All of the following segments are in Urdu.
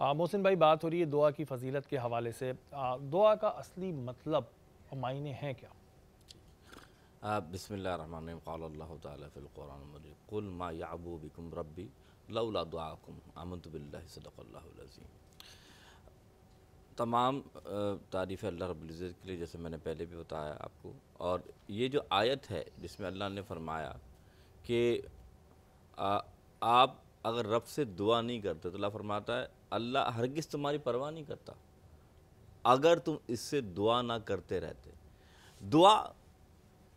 محسن بھائی، بات ہو رہی ہے دعا کی فضیلت کے حوالے سے، دعا کا اصلی مطلب اور معنی ہیں کیا؟ بسم اللہ الرحمن الرحیم قال اللہ تعالیٰ فی القرآن المجید قل ما یعبو بکم ربی لولا دعاکم آمنت باللہ صدق اللہ العظیم۔ تمام تعریف اللہ رب العزت کے لیے، جیسے میں نے پہلے بھی بتایا آپ کو، اور یہ جو آیت ہے جس میں اللہ نے فرمایا کہ آپ اگر رب سے دعا نہیں کرتے تو اللہ فرماتا ہے اللہ ہرگز تمہاری پرواہ نہیں کرتا اگر تم اس سے دعا نہ کرتے رہتے۔ دعا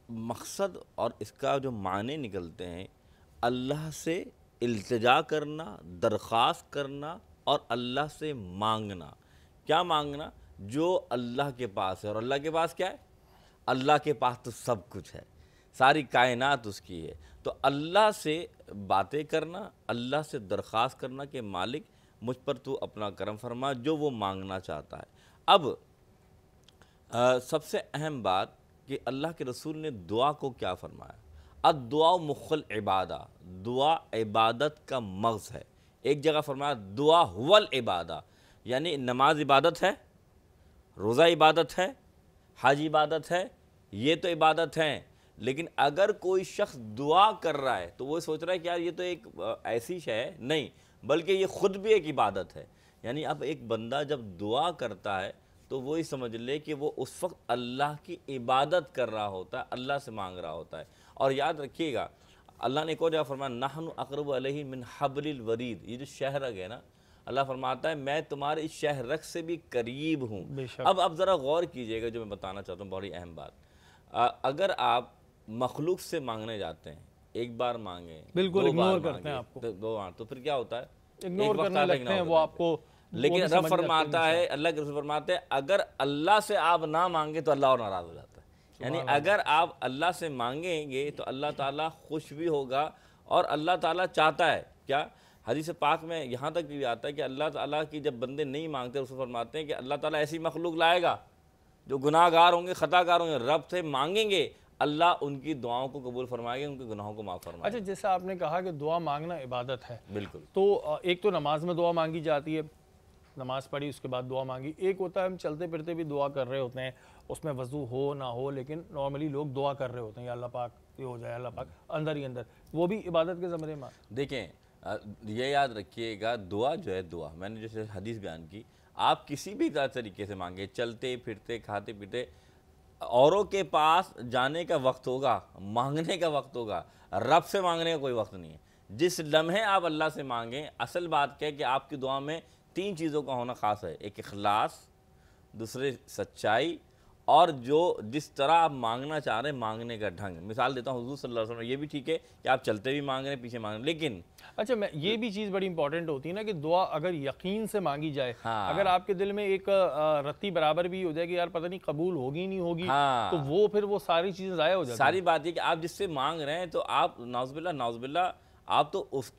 مقصد اور اس کا جو معنی نکلتے ہیں، اللہ سے التجا کرنا، درخواست کرنا اور اللہ سے مانگنا۔ کیا مانگنا؟ جو اللہ کے پاس ہے، اور اللہ کے پاس کیا ہے؟ اللہ کے پاس تو سب کچھ ہے، ساری کائنات اس کی ہے۔ تو اللہ سے باتیں کرنا، اللہ سے درخواست کرنا کہ مالک مجھ پر تو اپنا کرم فرما جو وہ مانگنا چاہتا ہے۔ اب سب سے اہم بات کہ اللہ کے رسول نے دعا کو کیا فرمایا؟ الدعاء مخ العبادہ، دعا عبادت کا مغز ہے۔ ایک جگہ فرمایا دعا هو العبادہ، یعنی نماز عبادت ہے، روزہ عبادت ہے، حج عبادت ہے، یہ تو عبادت ہیں، لیکن اگر کوئی شخص دعا کر رہا ہے تو وہ سوچ رہا ہے کہ یار یہ تو ایک ایسی شے ہے، نہیں بلکہ یہ خود بھی ایک عبادت ہے۔ یعنی اب ایک بندہ جب دعا کرتا ہے تو وہی سمجھ لے کہ وہ اس وقت اللہ کی عبادت کر رہا ہوتا ہے، اللہ سے مانگ رہا ہوتا ہے۔ اور یاد رکھیے گا اللہ نے ایک اور جگہ فرمایا نحن اقرب علیہ من حبل الورید، یہ جو شہرگ ہے نا، اللہ فرماتا ہے میں تمہارے اس شہرگ سے بھی قریب ہوں۔ اب ذرا غور کیجئے گا، جو میں بتانا چاہتا ہوں بڑی اہم بات، اگر آپ مخلوق سے مانگنے جاتے ہیں، ایک بار مانگیں، بالکل اگنور کرتے ہیں آپ کو، دو بار، تو پھر کیا ہوتا ہے؟ اگنور کرنے لگتے ہیں وہ آپ کو۔ لیکن رب فرماتا ہے، اللہ کے رسول فرماتے ہیں اگر اللہ سے آپ نہ مانگے تو اللہ اور ناراض ہو جاتا ہے۔ یعنی اگر آپ اللہ سے مانگیں گے تو اللہ تعالیٰ خوش بھی ہوگا، اور اللہ تعالیٰ چاہتا ہے کیا؟ حدیث پاک میں یہاں تک بھی آتا ہے کہ اللہ تعالیٰ کی جب بندے نہیں مانگتے، رسول فرماتے ہیں کہ اللہ تعالیٰ ایسی مخلوق لائے گا جو گناہ گار ہوں گے، خطا کار ہوں گے، رب سے مانگیں گے، اللہ ان کی دعاؤں کو قبول فرمائے گا، ان کے گناہوں کو معاف فرمائے گا۔ اچھا، جیسا آپ نے کہا کہ دعا مانگنا عبادت ہے، بالکل۔ تو ایک تو نماز میں دعا مانگی جاتی ہے، نماز پڑھی اس کے بعد دعا مانگی، ایک ہوتا ہے ہم چلتے پھرتے بھی دعا کر رہے ہوتے ہیں، اس میں وضو ہو نہ ہو لیکن نارملی لوگ دعا کر رہے ہوتے ہیں، یا اللہ پاک یہ ہو جائے، اللہ پاک اندر ہی اندر، وہ بھی عبادت کے زمرے میں۔ دیکھیں یہ یاد رکھیے گا، دعا جو ہے دعا، میں نے جیسے حدیث بیان کی، آپ کسی بھی طریقے سے مانگیں، چلتے پھرتے کھاتے پیتے، اوروں کے پاس جانے کا وقت ہوگا، مانگنے کا وقت ہوگا، رب سے مانگنے کا کوئی وقت نہیں ہے۔ جس لمحے آپ اللہ سے مانگیں، اصل بات کیا ہے کہ آپ کی دعا میں 3 چیزوں کا ہونا خاص ہے، ایک اخلاص، دوسرے سچائی، اور جس طرح آپ مانگنا چاہ رہے ہیں مانگنے کا ڈھنگ۔ مثال دیتا ہوں، حضور صلی اللہ علیہ وسلم، یہ بھی ٹھیک ہے کہ آپ چلتے بھی مانگ رہے ہیں، پیچھے مانگ رہے ہیں، لیکن اچھا یہ بھی چیز بڑی امپورٹنٹ ہوتی ہے نا کہ دعا اگر یقین سے مانگی جائے، اگر آپ کے دل میں ایک رتی برابر بھی ہو جائے کہ یار پتہ نہیں قبول ہوگی نہیں ہوگی، تو وہ پھر وہ ساری چیزیں ضائع ہو جاتی ہیں۔ ساری بات یہ کہ آپ جس سے مانگ رہے ہیں تو آپ نعوذ باللہ آپ تو اس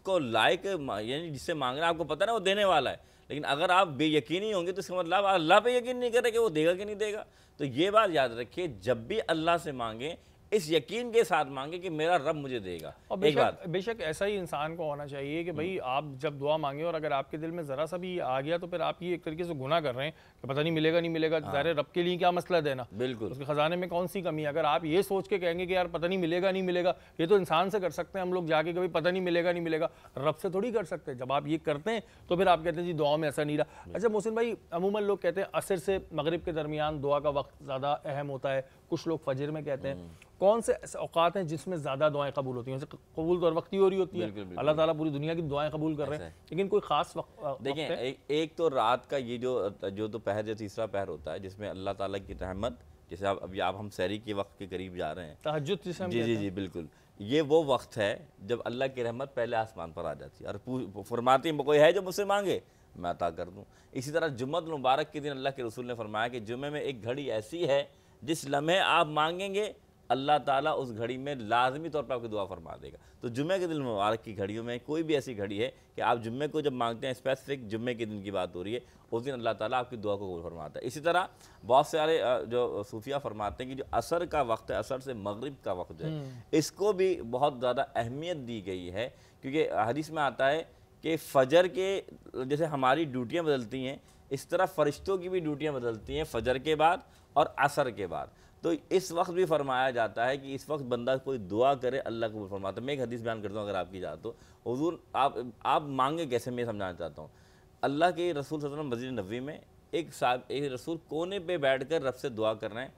کو لائق، یعنی جس سے مانگ رہے ہیں آپ کو پتہ نا وہ دینے والا ہے، لیکن اگر آپ بے یقینی ہوں گے تو اس کا مطلب اللہ پہ یقین نہیں کر رہے کہ وہ دے گا کہ نہیں دے گا۔ تو یہ بات یاد رکھیے، جب بھی اللہ سے مانگیں اس یقین کے ساتھ مانگیں کہ میرا رب مجھے دے گا۔ اور بے شک ایسا ہی انسان کو ہونا چاہیے کہ بھئی آپ جب دعا مانگیں اور اگر آپ کے دل میں ذرا سا بھی آ گیا تو پھر آپ یہ ایک طریقے سے گناہ کر رہے ہیں کہ پتہ نہیں ملے گا نہیں ملے گا، ظاہر ہے رب کے لیے کیا مسئلہ دینا، بالکل اس کے خزانے میں کون سی کمی ہے۔ اگر آپ یہ سوچ کے کہیں گے کہ یار پتہ نہیں ملے گا نہیں ملے گا، یہ تو انسان سے کر سکتے ہیں ہم لوگ جا کے کہ پتہ نہیں ملے گا نہیں ملے گا، رب سے تھوڑی کر سکتے ہیں۔ جب آپ یہ کرتے ہیں تو پھر آپ کہتے ہیں جی دعا میں ایسا نہیں رہا۔ اچھا محسن بھائی، عموماً لوگ کہتے ہیں عصر سے مغرب کے درمیان دعا کا وقت زیادہ اہم ہوتا ہے، کچھ لوگ فجر میں کہتے ہیں، کون سے اوقات ہیں جس میں زیادہ دعائیں قبول ہوتی ہیں؟ جیسے قبول تو ہر وقت ہی ہو رہی ہوتی ہے، اللہ تعالیٰ پوری دنیا کی دعائیں قبول کر رہے ہیں، لیکن کوئی خاص وقت؟ دیکھیں ایک تو رات کا یہ جو دوپہر جو تیسرا پہر ہوتا ہے جس میں اللہ تعالیٰ کی رحمت، جیسے ابھی ہم سحری کے وقت کے قریب جا رہے ہیں، تہجد جسے ہم جی جی جی بالکل، یہ وہ وقت ہے جب اللہ کی رحمت پہلے آسمان پر آ جاتی ہے اور فرماتی ہے کوئی ہے جو مجھ سے مانگے میں عطا کر دوں۔ اسی طرح جمعہ المبارک کے دن اللہ کے رسول نے فرمایا کہ جمعے میں ایک گھڑی ایسی ہے جس لمحے آپ مانگیں گے اللہ تعالیٰ اس گھڑی میں لازمی طور پر آپ کی دعا فرما دے گا۔ تو جمعہ کے دن مبارک کی گھڑیوں میں کوئی بھی ایسی گھڑی ہے کہ آپ جمعے کو جب مانگتے ہیں، اسپیسیفک جمعے کے دن کی بات ہو رہی ہے، اس دن اللہ تعالیٰ آپ کی دعا کو قبول فرماتا ہے۔ اسی طرح بہت سارے جو صوفیہ فرماتے ہیں کہ جو عصر کا وقت ہے، عصر سے مغرب کا وقت ہے، اس کو بھی بہت زیادہ اہمیت دی گئی ہے، کیونکہ حدیث میں آتا ہے کہ فجر کے جیسے ہماری ڈیوٹیاں بدلتی ہیں اس طرح فرشتوں کی بھی ڈیوٹیاں بدلتی ہیں فجر کے بعد اور عصر کے بعد. تو اس وقت بھی فرمایا جاتا ہے کہ اس وقت بندہ کوئی دعا کرے اللہ قبول فرماتا ہے. میں ایک حدیث بیان کرتا ہوں اگر آپ کی اجازت ہو. حضور آپ مانگے کیسے, میں سمجھانا چاہتا ہوں. اللہ کے رسول صلی اللہ علیہ وسلم مسجد نبوی میں ایک رسول کونے پہ بیٹھ کر رب سے دعا کر رہے ہیں,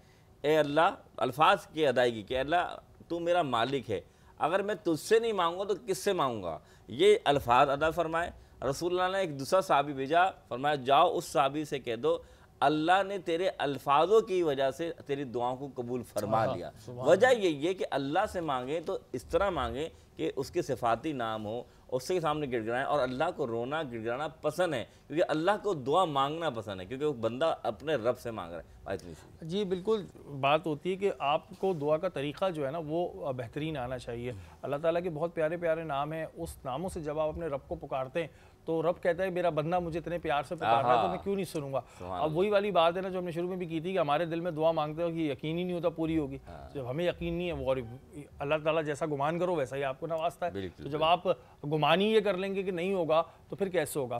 اے اللہ, الفاظ کی ادائیگی کہ اللہ تو میرا مالک ہے, اگر میں تجھ سے نہیں مانگوں تو کس سے مانگوں گا, یہ الفاظ ادا فرمائے. رسول اللہ نے ایک دوسرا صحابی بھیجا, فرمایا جاؤ اس صحابی سے کہہ دو اللہ نے تیرے الفاظوں کی وجہ سے تیری دعاؤں کو قبول فرما لیا. وجہ یہی ہے کہ اللہ سے مانگیں تو اس طرح مانگیں کہ اس کے صفاتی نام ہو, اس کے سامنے گڑ گڑائیں. اور اللہ کو رونا گڑ گڑانا پسند ہے کیونکہ اللہ کو دعا مانگنا پسند ہے, کیونکہ وہ بندہ اپنے رب سے مانگ رہا ہے. جی بالکل بات ہوتی ہے کہ آپ کو دعا کا طریقہ جو ہے نا وہ بہترین آنا چاہیے. اللہ تعالیٰ کے بہت پیارے پیارے نام ہیں, اس ناموں سے جب آپ اپنے رب کو پکارتے ہیں تو رب کہتا ہے میرا بندہ مجھے اتنے پیار سے پکار رہا ہے تو میں کیوں نہیں سنوں گا. اب وہی والی بات ہے نا جو ہم نے شروع میں بھی کی تھی کہ ہمارے دل میں دعا مانگتے ہو کہ یقین ہی نہیں ہوتا پوری ہوگی. جب ہمیں یقین نہیں ہے وہ, اور اللہ تعالیٰ جیسا گمان کرو ویسا ہی آپ کو نوازتا ہے. تو جب آپ گمان ہی یہ کر لیں گے کہ نہیں ہوگا تو پھر کیسے ہوگا.